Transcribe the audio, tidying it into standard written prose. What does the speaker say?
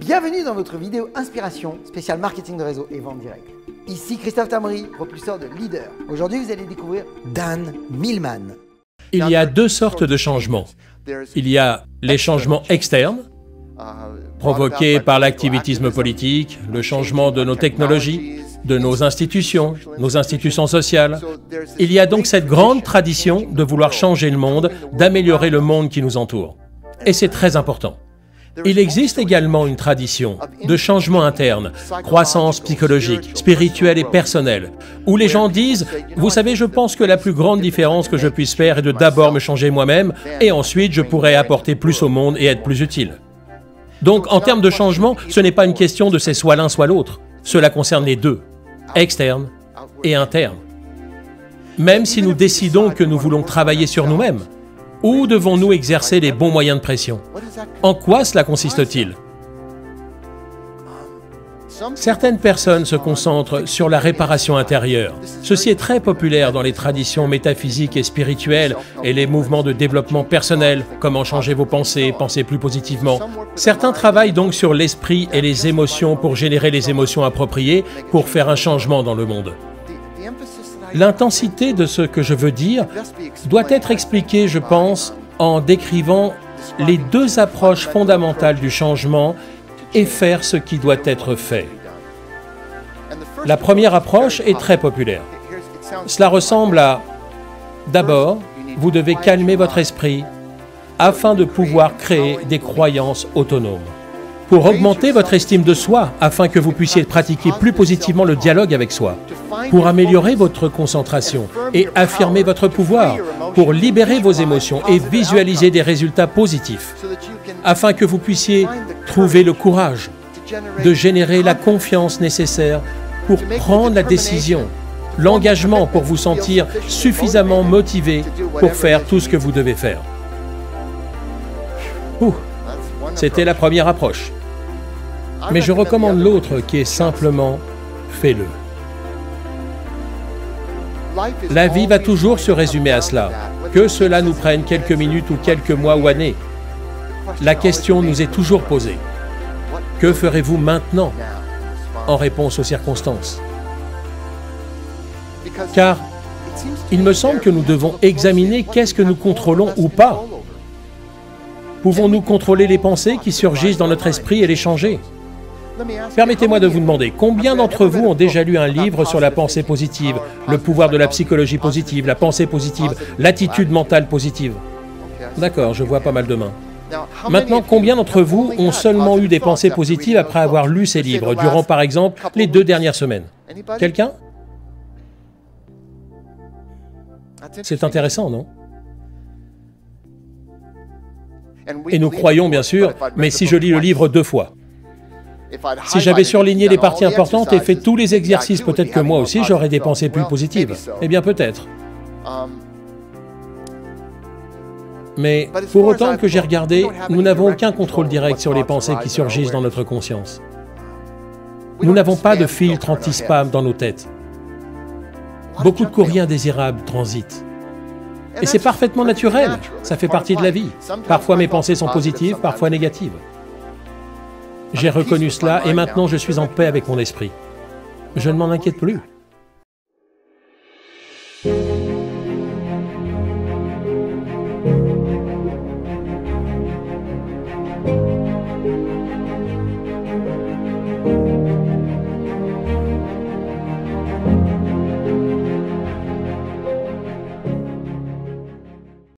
Bienvenue dans votre vidéo Inspiration, spéciale marketing de réseau et vente directe. Ici Christophe Tamri, propulseur de leader. Aujourd'hui, vous allez découvrir Dan Millman. Il y a deux sortes de changements. Il y a les changements externes, provoqués par l'activisme politique, le changement de nos technologies, de nos institutions sociales. Il y a donc cette grande tradition de vouloir changer le monde, d'améliorer le monde qui nous entoure. Et c'est très important. Il existe également une tradition de changement interne, croissance psychologique, spirituelle et personnelle, où les gens disent « Vous savez, je pense que la plus grande différence que je puisse faire est de d'abord me changer moi-même, et ensuite je pourrai apporter plus au monde et être plus utile. » Donc, en termes de changement, ce n'est pas une question de c'est soit l'un soit l'autre. Cela concerne les deux, externe et interne. Même si nous décidons que nous voulons travailler sur nous-mêmes, où devons-nous exercer les bons moyens de pression? En quoi cela consiste-t-il? Certaines personnes se concentrent sur la réparation intérieure. Ceci est très populaire dans les traditions métaphysiques et spirituelles et les mouvements de développement personnel, comment changer vos pensées, penser plus positivement. Certains travaillent donc sur l'esprit et les émotions pour générer les émotions appropriées pour faire un changement dans le monde. L'intensité de ce que je veux dire doit être expliquée, je pense, en décrivant les deux approches fondamentales du changement et faire ce qui doit être fait. La première approche est très populaire. Cela ressemble à « D'abord, vous devez calmer votre esprit afin de pouvoir créer des croyances autonomes. Pour augmenter votre estime de soi, afin que vous puissiez pratiquer plus positivement le dialogue avec soi, pour améliorer votre concentration et affirmer votre pouvoir, pour libérer vos émotions et visualiser des résultats positifs, afin que vous puissiez trouver le courage de générer la confiance nécessaire pour prendre la décision, l'engagement pour vous sentir suffisamment motivé pour faire tout ce que vous devez faire. » C'était la première approche. Mais je recommande l'autre qui est simplement « fais-le ». La vie va toujours se résumer à cela, que cela nous prenne quelques minutes ou quelques mois ou années. La question nous est toujours posée. Que ferez-vous maintenant en réponse aux circonstances? Car il me semble que nous devons examiner qu'est-ce que nous contrôlons ou pas. Pouvons-nous contrôler les pensées qui surgissent dans notre esprit et les changer? Permettez-moi de vous demander, combien d'entre vous ont déjà lu un livre sur la pensée positive, le pouvoir de la psychologie positive, la pensée positive, l'attitude mentale positive? D'accord, je vois pas mal de mains. Maintenant, combien d'entre vous ont seulement eu des pensées positives après avoir lu ces livres, durant par exemple les 2 dernières semaines? Quelqu'un? C'est intéressant, non? Et nous croyons, bien sûr, mais si je lis le livre 2 fois, si j'avais surligné les parties importantes et fait tous les exercices, peut-être que moi aussi j'aurais des pensées plus positives. Eh bien, peut-être. Mais pour autant que j'ai regardé, nous n'avons aucun contrôle direct sur les pensées qui surgissent dans notre conscience. Nous n'avons pas de filtre anti-spam dans nos têtes. Beaucoup de courriers indésirables transitent. Et c'est parfaitement naturel, ça fait partie de la vie. Parfois mes pensées sont positives, parfois négatives. J'ai reconnu cela et maintenant je suis en paix avec mon esprit. Je ne m'en inquiète plus.